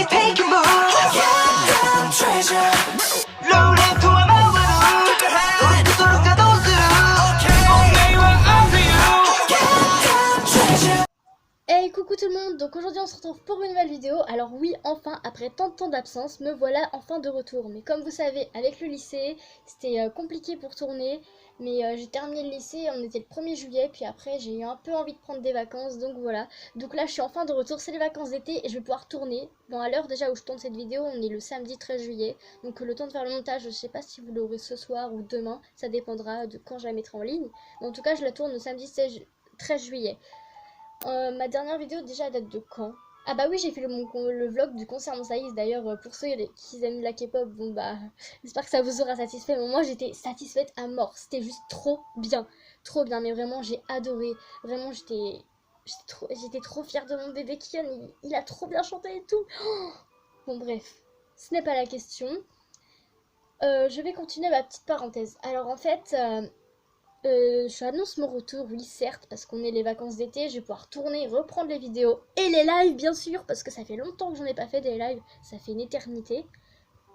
Hey coucou tout le monde, donc aujourd'hui on se retrouve pour une nouvelle vidéo. Alors oui, enfin, après tant de temps d'absence, me voilà enfin de retour. Mais comme vous savez, avec le lycée, c'était compliqué pour tourner. Mais j'ai terminé le lycée, on était le 1er juillet, puis après j'ai eu un peu envie de prendre des vacances, donc voilà. Donc là je suis enfin de retour, c'est les vacances d'été et je vais pouvoir tourner. Bon, à l'heure déjà où je tourne cette vidéo, on est le samedi 13 juillet. Donc le temps de faire le montage, je sais pas si vous l'aurez ce soir ou demain, ça dépendra de quand je la mettrai en ligne. Mais en tout cas je la tourne le samedi 13 juillet. Ma dernière vidéo déjà date de quand? Ah bah oui, j'ai fait le vlog du concert Monsta X. D'ailleurs, pour ceux qui aiment la K-pop, bon bah j'espère que ça vous aura satisfait. Mais moi j'étais satisfaite à mort, c'était juste trop bien, mais vraiment j'ai adoré. Vraiment j'étais trop fière de mon bébé Kion, il a trop bien chanté et tout. Oh, bon bref, ce n'est pas la question. Je vais continuer ma petite parenthèse. Alors en fait, je annonce mon retour, oui certes, parce qu'on est les vacances d'été, je vais pouvoir tourner, reprendre les vidéos et les lives bien sûr, parce que ça fait longtemps que j'en ai pas fait des lives, ça fait une éternité.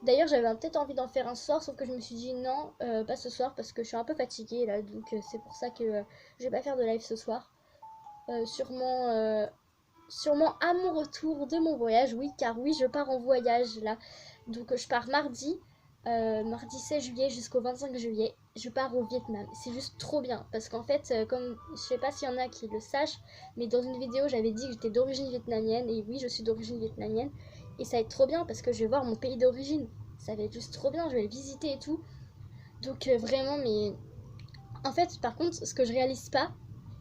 D'ailleurs j'avais peut-être envie d'en faire un ce soir, sauf que je me suis dit non, pas ce soir, parce que je suis un peu fatiguée là, donc c'est pour ça que je vais pas faire de live ce soir. Sûrement à mon retour de mon voyage, oui, car oui, je pars en voyage là. Donc je pars mardi 16 juillet jusqu'au 25 juillet. Je pars au Vietnam. C'est juste trop bien parce qu'en fait, comme je sais pas s'il y en a qui le sachent, mais dans une vidéo j'avais dit que j'étais d'origine vietnamienne et oui, je suis d'origine vietnamienne et ça va être trop bien parce que je vais voir mon pays d'origine. Ça va être juste trop bien, je vais le visiter et tout. Donc vraiment, mais en fait, par contre, ce que je réalise pas,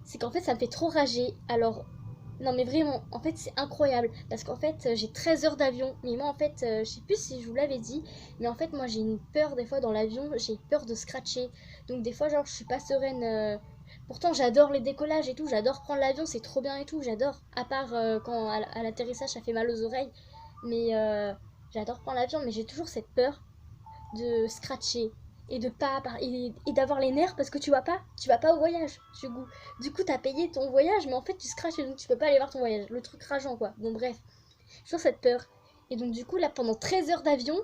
c'est qu'en fait ça me fait trop rager. Alors non mais vraiment, en fait c'est incroyable parce qu'en fait j'ai 13 heures d'avion, mais moi en fait je sais plus si je vous l'avais dit, mais en fait moi j'ai une peur des fois dans l'avion, j'ai peur de scratcher, donc des fois genre je suis pas sereine, pourtant j'adore les décollages et tout, j'adore prendre l'avion, c'est trop bien et tout, j'adore, à part quand à l'atterrissage ça fait mal aux oreilles, mais j'adore prendre l'avion, mais j'ai toujours cette peur de scratcher et de pas et d'avoir les nerfs parce que tu vas pas au voyage du coup t'as payé ton voyage mais en fait tu scratches et donc tu peux pas aller voir ton voyage, le truc rageant quoi. Bon bref, j'ai toujours cette peur et donc du coup là pendant 13 heures d'avion,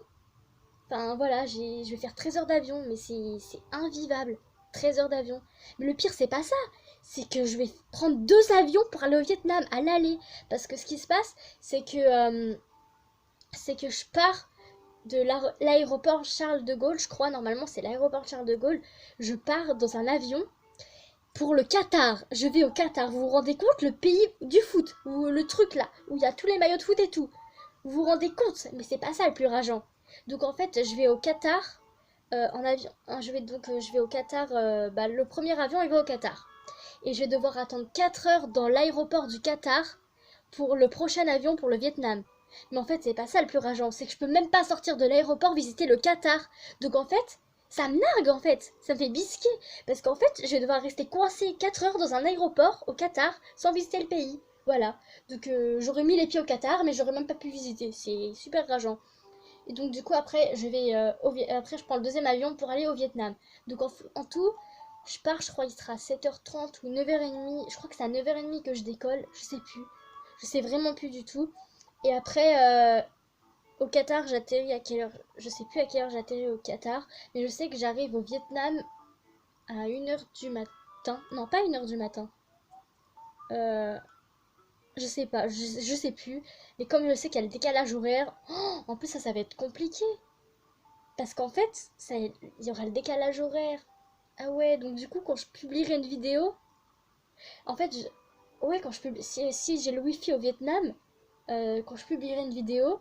enfin voilà, je vais faire 13 heures d'avion mais c'est invivable, 13 heures d'avion. Mais le pire c'est pas ça, c'est que je vais prendre 2 avions pour aller au Vietnam à l'aller, parce que ce qui se passe c'est que je pars de l'aéroport Charles de Gaulle, je crois, normalement c'est l'aéroport Charles de Gaulle, je pars dans un avion pour le Qatar. Je vais au Qatar, vous vous rendez compte, le pays du foot, ou le truc là, où il y a tous les maillots de foot et tout. Vous vous rendez compte? Mais c'est pas ça le plus rageant. Donc en fait, je vais au Qatar en avion. Je vais au Qatar, le premier avion il va au Qatar. Et je vais devoir attendre 4 heures dans l'aéroport du Qatar pour le prochain avion pour le Vietnam. Mais en fait, c'est pas ça le plus rageant, c'est que je peux même pas sortir de l'aéroport visiter le Qatar. Donc en fait, ça me nargue en fait, ça me fait bisquer. Parce qu'en fait, je vais devoir rester coincée 4 heures dans un aéroport au Qatar sans visiter le pays. Voilà. Donc j'aurais mis les pieds au Qatar, mais j'aurais même pas pu visiter. C'est super rageant. Et donc du coup, après, après je prends le deuxième avion pour aller au Vietnam. Donc en tout, je pars, je crois, il sera 7h30 ou 9h30. Je crois que c'est à 9h30 que je décolle, je sais plus. Je sais vraiment plus du tout. Et après, au Qatar, j'atterris à quelle heure? Je sais plus à quelle heure j'atterris au Qatar, mais je sais que j'arrive au Vietnam à 1h du matin. Non, pas 1h du matin. Euh, je sais pas, je sais plus. Mais comme je sais qu'il y a le décalage horaire, oh, en plus ça va être compliqué. Parce qu'en fait, il y aura le décalage horaire. Ah ouais, donc du coup, quand je publierai une vidéo, en fait, ouais, quand je publie, si j'ai le wifi au Vietnam, quand je publierai une vidéo,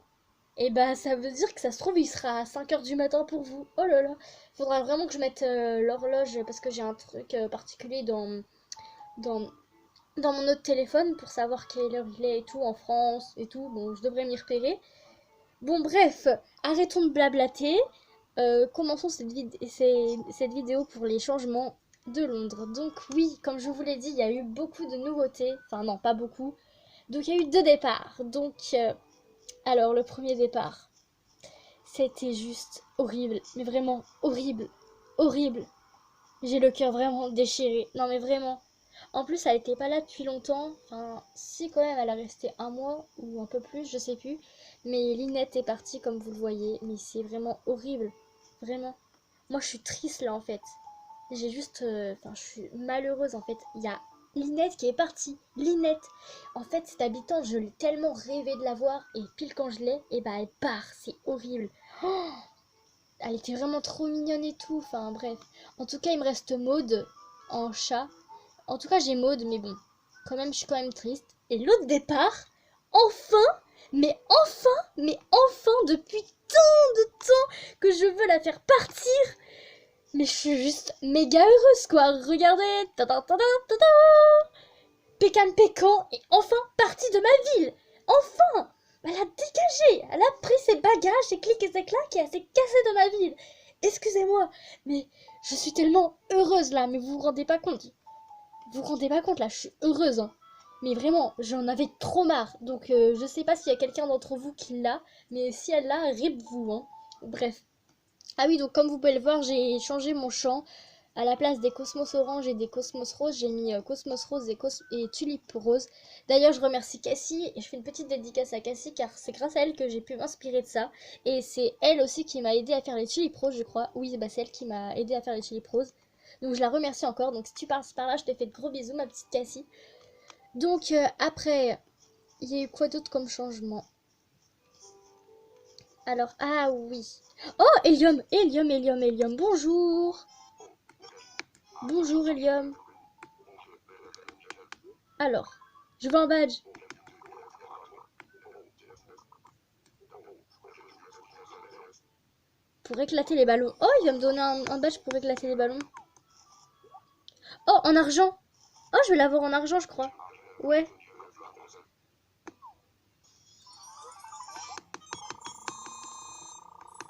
et bah ça veut dire que ça se trouve il sera à 5 heures du matin pour vous. Oh là là. Faudra vraiment que je mette l'horloge parce que j'ai un truc particulier dans, dans mon autre téléphone pour savoir quelle heure il est et tout en France et tout. Bon, je devrais m'y repérer. Bon bref, arrêtons de blablater. Commençons cette vidéo pour les changements de Londres. Donc oui, comme je vous l'ai dit, il y a eu beaucoup de nouveautés. Enfin non, pas beaucoup. Donc il y a eu 2 départs. Donc alors le premier départ, c'était juste horrible, mais vraiment horrible, horrible. J'ai le cœur vraiment déchiré. Non mais vraiment. En plus, elle était pas là depuis longtemps. Enfin, si quand même, elle a resté un mois ou un peu plus, je sais plus. Mais Linette est partie, comme vous le voyez. Mais c'est vraiment horrible. Vraiment. Moi, je suis triste là, en fait. J'ai juste... Enfin, je suis malheureuse, en fait. Il y a Linette qui est partie. Linette. En fait, cette habitante, je l'ai tellement rêvé de la voir. Et pile quand je l'ai, et bah, elle part. C'est horrible. Oh, elle était vraiment trop mignonne et tout. Enfin, bref. En tout cas, il me reste Maud en chat. En tout cas, j'ai Maud, mais bon, quand même, je suis quand même triste. Et l'autre départ, enfin, mais enfin, depuis tant de temps que je veux la faire partir. Mais je suis juste méga heureuse, quoi. Regardez, Pécan Pécan est enfin partie de ma ville. Enfin, elle a dégagé, elle a pris ses bagages, ses clics et ses claques et elle s'est cassée de ma ville. Excusez-moi, mais je suis tellement heureuse là, mais vous vous rendez pas compte. Vous vous rendez pas compte là, je suis heureuse, hein. Mais vraiment, j'en avais trop marre. Donc je sais pas s'il y a quelqu'un d'entre vous qui l'a, mais si elle l'a, rip vous, hein. Bref. Ah oui, donc comme vous pouvez le voir, j'ai changé mon champ. À la place des cosmos orange et des cosmos roses, j'ai mis cosmos rose et tulipe rose. D'ailleurs, je remercie Cassie et je fais une petite dédicace à Cassie car c'est grâce à elle que j'ai pu m'inspirer de ça. Et c'est elle aussi qui m'a aidé à faire les tulipes roses, je crois. Oui, bah, c'est elle qui m'a aidé à faire les tulipes roses. Donc je la remercie encore. Donc si tu passes par là, je te fais de gros bisous, ma petite Cassie. Donc après, il y a eu quoi d'autre comme changement? Alors, ah oui. Oh, Helium, Helium, Helium, Helium, bonjour. Bonjour, Helium. Alors, je veux un badge. Pour éclater les ballons. Oh, il va me donner un badge pour éclater les ballons. Oh, en argent. Oh, je vais l'avoir en argent, je crois. Ouais.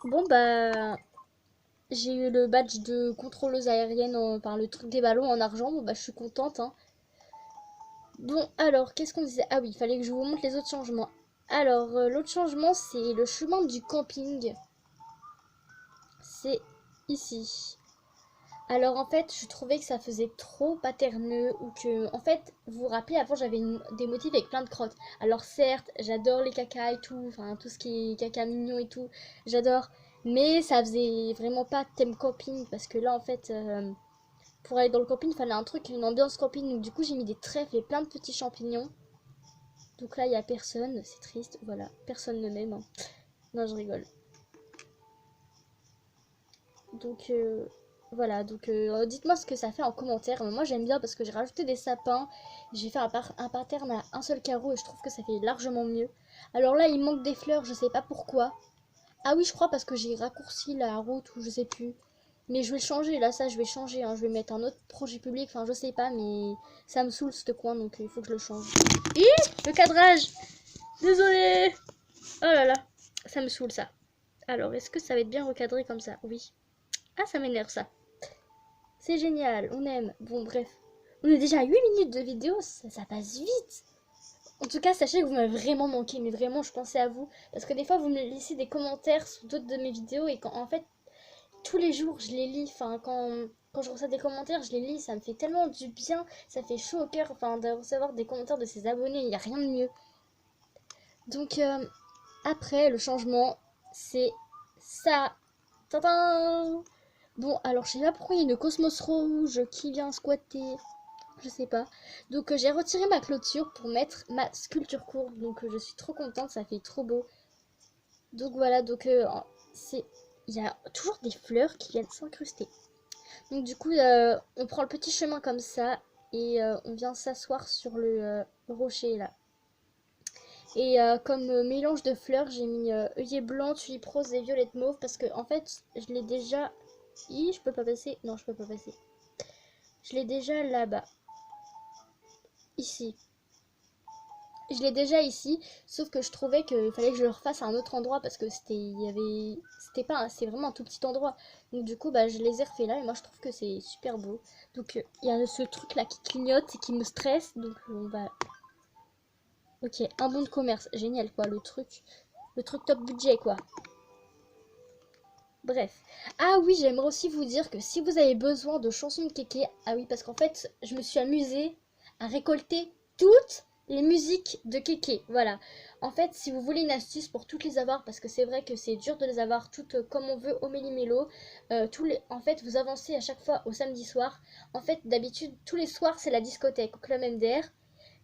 Bon, bah... J'ai eu le badge de contrôleuse aérienne, par le truc des ballons en argent. Bon, bah, je suis contente, hein. Bon, alors, qu'est-ce qu'on disait? Ah oui, il fallait que je vous montre les autres changements. Alors, l'autre changement, c'est le chemin du camping. C'est ici. Alors, en fait, je trouvais que ça faisait trop paterneux ou que, en fait, vous vous rappelez, avant, j'avais des motifs avec plein de crottes. Alors, certes, j'adore les cacas et tout, enfin, tout ce qui est caca mignon et tout, j'adore. Mais ça faisait vraiment pas thème camping parce que là, en fait, pour aller dans le camping, il fallait un truc, une ambiance camping. Donc, du coup, j'ai mis des trèfles et plein de petits champignons. Donc là, il n'y a personne, c'est triste, voilà, personne ne m'aime, hein. Non, je rigole. Donc voilà, donc dites-moi ce que ça fait en commentaire. Moi j'aime bien parce que j'ai rajouté des sapins, j'ai fait un pattern à un seul carreau et je trouve que ça fait largement mieux. Alors là il manque des fleurs, je sais pas pourquoi. Ah oui je crois parce que j'ai raccourci la route ou je sais plus. Mais je vais le changer, là ça je vais changer, hein. Je vais mettre un autre projet public, enfin je sais pas mais ça me saoule ce coin donc il faut que je le change. Hi, le cadrage. Désolée. Oh là là, ça me saoule ça. Alors est-ce que ça va être bien recadré comme ça? Oui. Ah ça m'énerve ça. C'est génial, on aime. Bon, bref. On est déjà à 8 minutes de vidéo, ça passe vite. En tout cas, sachez que vous m'avez vraiment manqué, mais vraiment, je pensais à vous. Parce que des fois, vous me laissez des commentaires sous d'autres de mes vidéos et quand, en fait, tous les jours, je les lis. Enfin, quand je reçois des commentaires, je les lis. Ça me fait tellement du bien. Ça fait chaud au cœur, enfin, de recevoir des commentaires de ses abonnés. Il n'y a rien de mieux. Donc, après, le changement, c'est ça. Tadam! Bon, alors je sais pas pourquoi il y a une cosmos rouge qui vient squatter. Je sais pas. Donc j'ai retiré ma clôture pour mettre ma sculpture courbe. Donc je suis trop contente, ça fait trop beau. Donc voilà, donc c'est... Il y a toujours des fleurs qui viennent s'incruster. Donc du coup, on prend le petit chemin comme ça et on vient s'asseoir sur le rocher là. Et comme mélange de fleurs, j'ai mis œillet blanc, tulipe rose et violette mauve parce que en fait, je l'ai déjà... je peux pas passer. Non, je peux pas passer. Je l'ai déjà là-bas. Ici. Je l'ai déjà ici, sauf que je trouvais qu'il fallait que je le refasse à un autre endroit parce que c'était pas, c'est vraiment un tout petit endroit. Donc du coup, bah, je les ai refait là et moi je trouve que c'est super beau. Donc il y a ce truc là qui clignote et qui me stresse, donc on va... Ok, un bon de commerce, génial quoi, le truc top budget quoi. Bref. Ah oui, j'aimerais aussi vous dire que si vous avez besoin de chansons de Kéké, ah oui, parce qu'en fait, je me suis amusée à récolter toutes les musiques de Kéké. Voilà. En fait, si vous voulez une astuce pour toutes les avoir, parce que c'est vrai que c'est dur de les avoir toutes comme on veut au méli-mélo, en fait, vous avancez à chaque fois au samedi soir. En fait, d'habitude, tous les soirs, c'est la discothèque au Club MDR.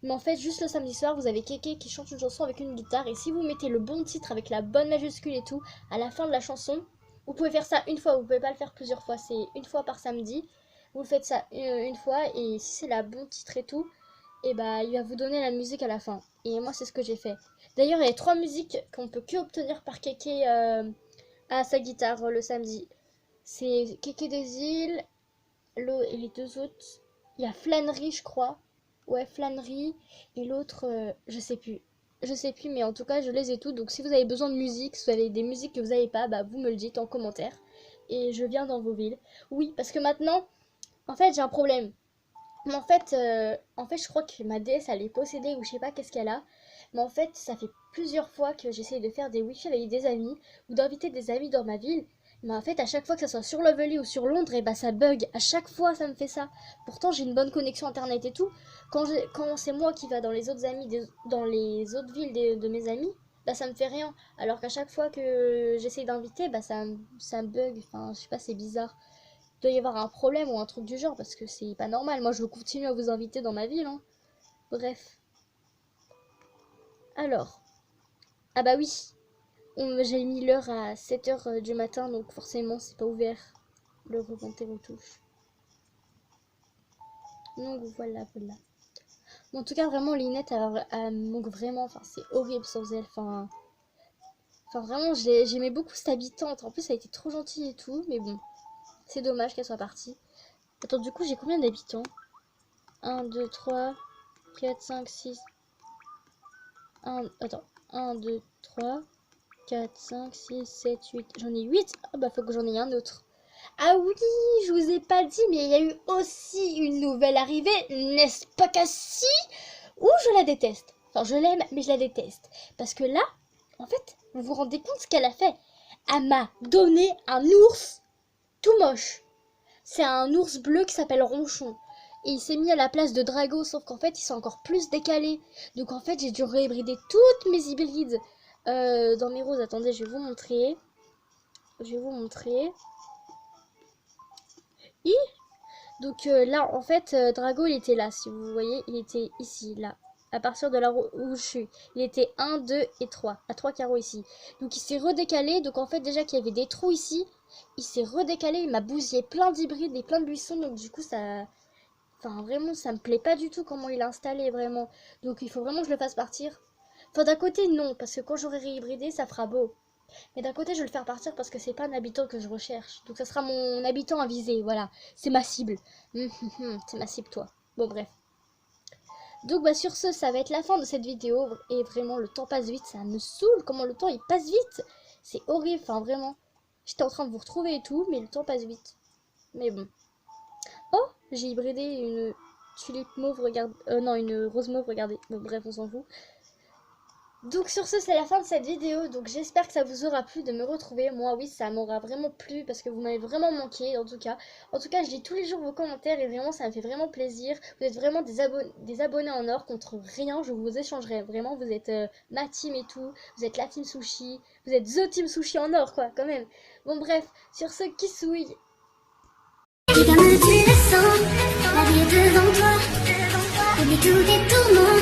Mais en fait, juste le samedi soir, vous avez Kéké qui chante une chanson avec une guitare. Et si vous mettez le bon titre avec la bonne majuscule et tout, à la fin de la chanson, vous pouvez faire ça une fois, vous pouvez pas le faire plusieurs fois, c'est une fois par samedi. Vous faites ça une fois et si c'est la bon titre et tout, et bah il va vous donner la musique à la fin. Et moi c'est ce que j'ai fait. D'ailleurs il y a 3 musiques qu'on peut que obtenir par Kéké à sa guitare le samedi. C'est Kéké des îles, et les 2 autres. Il y a Flânerie je crois. Ouais Flânerie et l'autre je sais plus. Je sais plus, mais en tout cas, je les ai toutes. Donc, si vous avez besoin de musique, si vous avez des musiques que vous n'avez pas, bah, vous me le dites en commentaire. Et je viens dans vos villes. Oui, parce que maintenant, en fait, j'ai un problème. Mais en fait, je crois que ma DS, elle est possédée ou je sais pas qu'est-ce qu'elle a. Mais en fait, ça fait plusieurs fois que j'essaye de faire des wifi avec des amis ou d'inviter des amis dans ma ville. Mais en fait, à chaque fois que ça soit sur Lovely ou sur Londres, et bah ça bug. À chaque fois, ça me fait ça. Pourtant, j'ai une bonne connexion internet et tout. Quand c'est moi qui va dans les autres dans les autres villes de mes amis, bah ça me fait rien. Alors qu'à chaque fois que j'essaye d'inviter, bah ça me bug. Enfin, je sais pas, c'est bizarre. Il doit y avoir un problème ou un truc du genre parce que c'est pas normal. Moi, je veux continuer à vous inviter dans ma ville, hein. Bref. Alors. Ah bah oui. J'ai mis l'heure à 7h du matin, donc forcément c'est pas ouvert le remonter aux touches. Donc voilà. Mais en tout cas vraiment Linette elle manque vraiment, enfin c'est horrible sans elle, enfin vraiment j'aimais beaucoup cette habitante, en plus elle a été trop gentille et tout, mais bon, c'est dommage qu'elle soit partie. Attends, du coup j'ai combien d'habitants? 1, 2, 3, 4, 5, 6... Attends, 1, 2, 3... 4, 5, 6, 7, 8. J'en ai 8. Ah bah faut que j'en ai un autre. Ah oui, je vous ai pas dit, mais il y a eu aussi une nouvelle arrivée, n'est-ce pas Cassie? Ouh, je la déteste. Enfin, je l'aime, mais je la déteste. Parce que là, en fait, vous vous rendez compte ce qu'elle a fait? Elle m'a donné un ours tout moche. C'est un ours bleu qui s'appelle Ronchon. Et il s'est mis à la place de Drago, sauf qu'en fait, ils sont encore plus décalés. Donc en fait, j'ai dû réhybrider toutes mes hybrides. Dans mes roses, attendez, je vais vous montrer. Donc là, en fait, Drago, il était là, si vous voyez, il était ici, là. À partir de là où je suis. Il était 1, 2 et 3. À 3 carreaux ici. Donc il s'est redécalé. Donc en fait, déjà qu'il y avait des trous ici, il s'est redécalé. Il m'a bousillé plein d'hybrides et plein de buissons. Donc du coup, ça... Enfin, vraiment, ça me plaît pas du tout comment il a installé, vraiment. Donc il faut vraiment que je le fasse partir. Enfin, d'un côté, non, parce que quand j'aurai réhybridé, ça fera beau. Mais d'un côté, je vais le faire partir parce que c'est pas un habitant que je recherche. Donc ça sera mon habitant à viser, voilà. C'est ma cible. C'est ma cible, toi. Bon, bref. Donc, bah, sur ce, ça va être la fin de cette vidéo. Et vraiment, le temps passe vite. Ça me saoule comment le temps, il passe vite. C'est horrible, enfin, vraiment. J'étais en train de vous retrouver et tout, mais le temps passe vite. Mais bon. Oh, j'ai hybridé une tulipe mauve, regarde. Non, une rose mauve, regardez. Bon, bref, on s'en fout. Donc sur ce, c'est la fin de cette vidéo. Donc j'espère que ça vous aura plu de me retrouver. Moi, oui, ça m'aura vraiment plu parce que vous m'avez vraiment manqué, en tout cas. En tout cas, je lis tous les jours vos commentaires et vraiment, ça me fait vraiment plaisir. Vous êtes vraiment des abonnés en or contre rien. Je vous échangerai. Vraiment, vous êtes ma team et tout. Vous êtes la team sushi. Vous êtes the team sushi en or, quoi, quand même. Bon, bref, sur ce, kissouille. Et comme tu le sens, la vie est devant toi. Oublie tous tes tourments,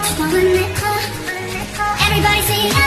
tu t'en remettras. Everybody say